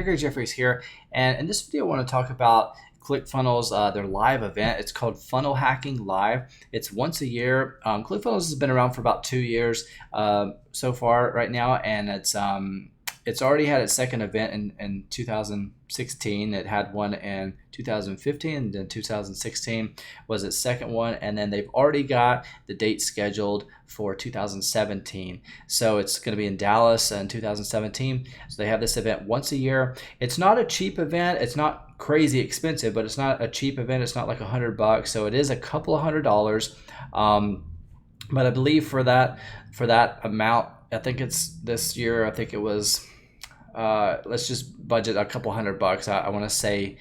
Gregory Jeffries here, and in this video I want to talk about ClickFunnels, their live event. It's called Funnel Hacking Live. It's once a year. ClickFunnels has been around for about 2 years so far right now, and it's already had its second event in 2016. It had one in 2015, and then 2016 was its second one, and then they've already got the date scheduled for 2017. So it's going to be in Dallas in 2017. So they have this event once a year. It's not a cheap event. It's not crazy expensive, but it's not a cheap event. It's not like $100. So it is a couple of $100. But I believe for that amount, I think it's this year. I think it was. Let's just budget a couple $100. I want to say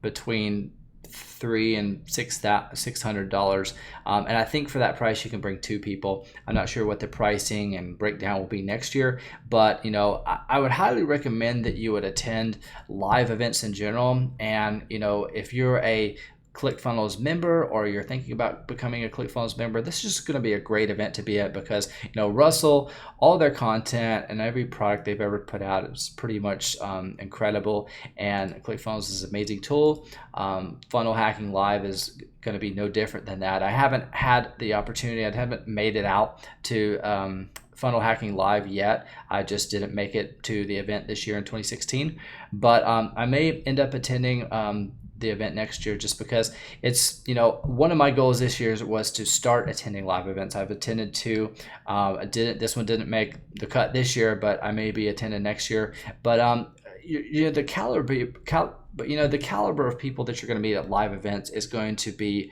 between $300 and $600, and I think for that price you can bring two people. I'm not sure what the pricing and breakdown will be next year, but I would highly recommend that you would attend live events in general. And if you're a ClickFunnels member, or you're thinking about becoming a ClickFunnels member, this is just going to be a great event to be at, because Russell, all their content and every product they've ever put out is pretty much incredible, and ClickFunnels is an amazing tool. Funnel Hacking Live is going to be no different than that. I haven't had the opportunity, I haven't made it out to Funnel Hacking Live yet. I just didn't make it to the event this year in 2016, but I may end up attending the event next year, just because it's one of my goals this year was to start attending live events. I've attended two. This one didn't make the cut this year, but I may be attending next year. But the caliber of people that you're going to meet at live events is going to be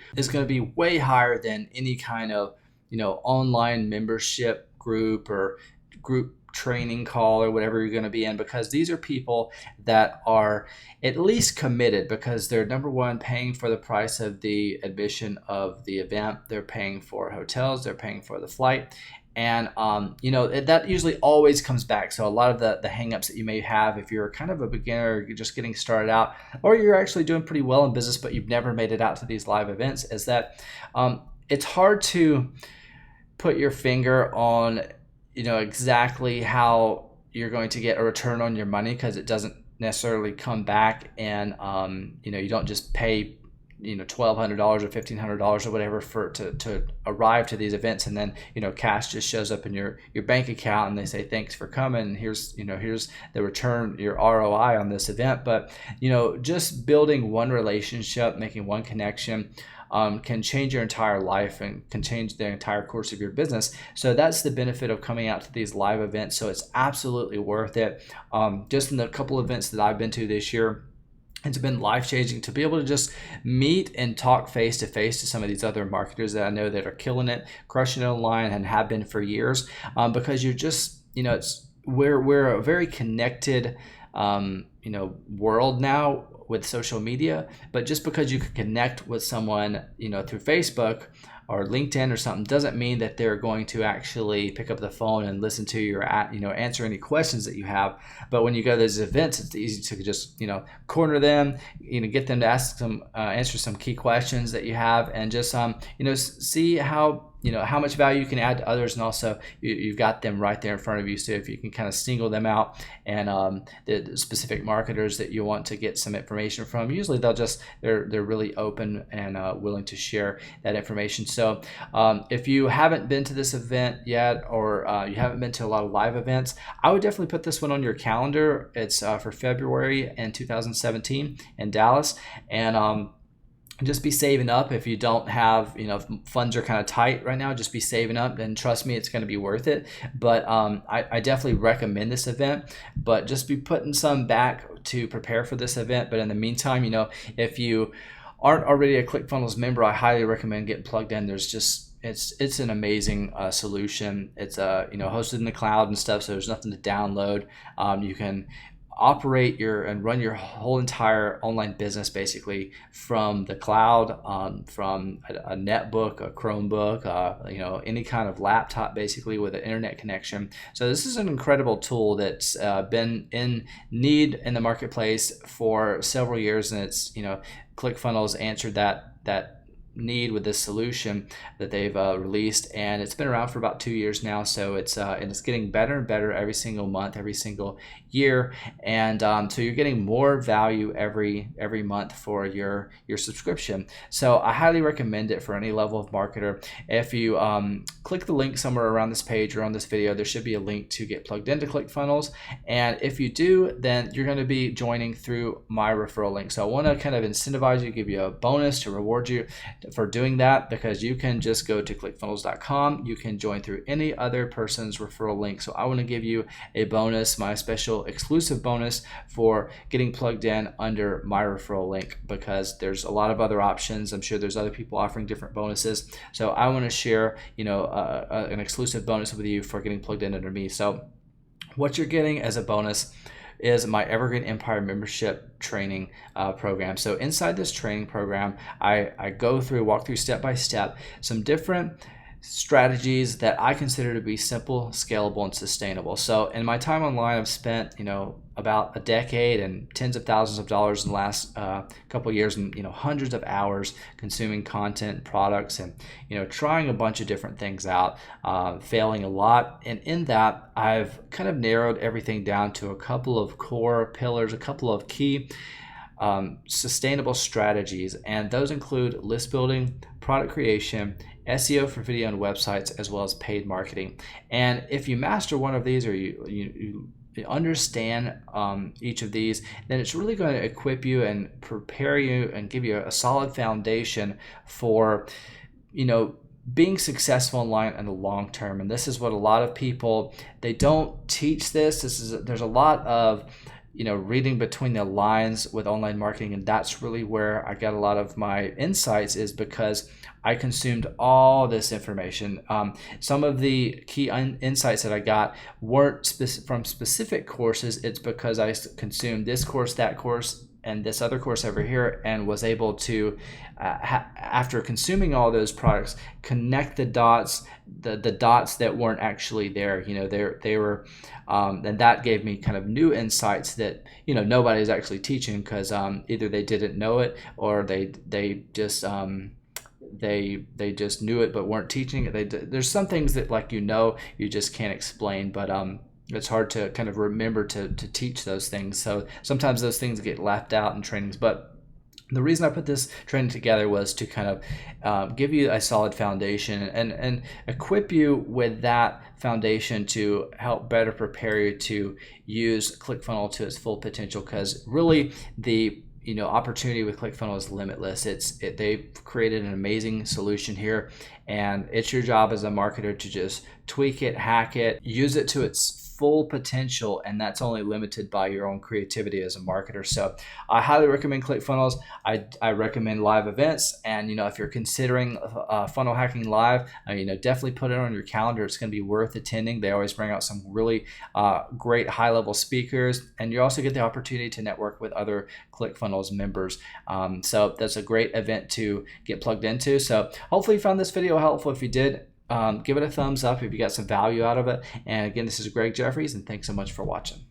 way higher than any kind of online membership group or group training call or whatever you're going to be in, because these are people that are at least committed, because they're, number one, paying for the price of the admission of the event. They're paying for hotels, they're paying for the flight, and that usually always comes back. So a lot of the hangups that you may have if you're kind of a beginner, you're just getting started out, or you're actually doing pretty well in business but you've never made it out to these live events, is that it's hard to put your finger on exactly how you're going to get a return on your money, because it doesn't necessarily come back, and you don't just pay $1,200 or $1,500 or whatever to arrive to these events, and then cash just shows up in your bank account and they say thanks for coming, and here's the return, your ROI on this event. But just building one relationship, making one connection, can change your entire life and can change the entire course of your business. So that's the benefit of coming out to these live events. So it's absolutely worth it. Just in the couple events that I've been to this year, it's been life-changing to be able to just meet and talk face-to-face to some of these other marketers that I know that are killing it, crushing it online, and have been for years, because you're just, we're a very connected world now with social media. But just because you can connect with someone through Facebook or LinkedIn or something doesn't mean that they're going to actually pick up the phone and listen to your answer any questions that you have. But when you go to those events, it's easy to just corner them, get them to answer some key questions that you have, and just see how much value you can add to others, and also you've got them right there in front of you. So if you can kind of single them out, and the specific marketers that you want to get some information from, usually they're really open and willing to share that information. So if you haven't been to this event yet, or you haven't been to a lot of live events, I would definitely put this one on your calendar. It's for February in 2017 in Dallas, and just be saving up. If you don't have, if funds are kind of tight right now, just be saving up, and trust me, it's going to be worth it. But I definitely recommend this event, but just be putting some back to prepare for this event. But in the meantime, if you aren't already a ClickFunnels member, I highly recommend getting plugged in. There's just, it's an amazing solution. It's hosted in the cloud and stuff, so there's nothing to download. You can operate and run your whole entire online business basically from the cloud, from a netbook, a Chromebook, any kind of laptop, basically with an internet connection. So this is an incredible tool that's been in need in the marketplace for several years, and it's ClickFunnels answered that need with this solution that they've released, and it's been around for about 2 years now. So it's and it's getting better and better every single month, every single year, and so you're getting more value every month for your subscription. So I highly recommend it for any level of marketer. If you click the link somewhere around this page or on this video, there should be a link to get plugged into ClickFunnels, and if you do, then you're going to be joining through my referral link. So I want to kind of incentivize you, give you a bonus to reward you for doing that, because you can just go to clickfunnels.com. You can join through any other person's referral link. So I want to give you a bonus, my special exclusive bonus for getting plugged in under my referral link, because there's a lot of other options. I'm sure there's other people offering different bonuses. So I want to share, an exclusive bonus with you for getting plugged in under me. So what you're getting as a bonus is my Evergreen Empire membership training program. So inside this training program, I walk through step by step some different strategies that I consider to be simple, scalable, and sustainable. So in my time online, I've spent about a decade and tens of thousands of dollars in the last couple of years, and hundreds of hours consuming content, products, and trying a bunch of different things out, failing a lot. And in that, I've kind of narrowed everything down to a couple of core pillars, a couple of key sustainable strategies, and those include list building, product creation, SEO for video and websites, as well as paid marketing. And if you master one of these, or you understand each of these, then it's really going to equip you and prepare you and give you a solid foundation for being successful online in the long term. And this is what a lot of people, they don't teach this. There's a lot of reading between the lines with online marketing, and that's really where I got a lot of my insights, is because I consumed all this information. Some of the key insights that I got weren't from specific courses. It's because I consumed this course, that course, and this other course over here, and was able to, after consuming all those products, connect the dots, the dots that weren't actually there. They were, and that gave me kind of new insights that nobody's actually teaching, because either they didn't know it, or they just knew it but weren't teaching it. There's some things that you just can't explain, but it's hard to kind of remember to teach those things. So sometimes those things get left out in trainings. But the reason I put this training together was to kind of give you a solid foundation and equip you with that foundation to help better prepare you to use ClickFunnels to its full potential, because really the opportunity with ClickFunnels is limitless. They've created an amazing solution here, and it's your job as a marketer to just tweak it, hack it, use it to its full potential, and that's only limited by your own creativity as a marketer. So I highly recommend ClickFunnels. I recommend live events, and if you're considering funnel hacking live, definitely put it on your calendar. It's going to be worth attending. They always bring out some really great high-level speakers, and you also get the opportunity to network with other ClickFunnels members. So that's a great event to get plugged into. So hopefully you found this video helpful. If you did, give it a thumbs up if you got some value out of it. And again, this is Greg Jeffries, and thanks so much for watching.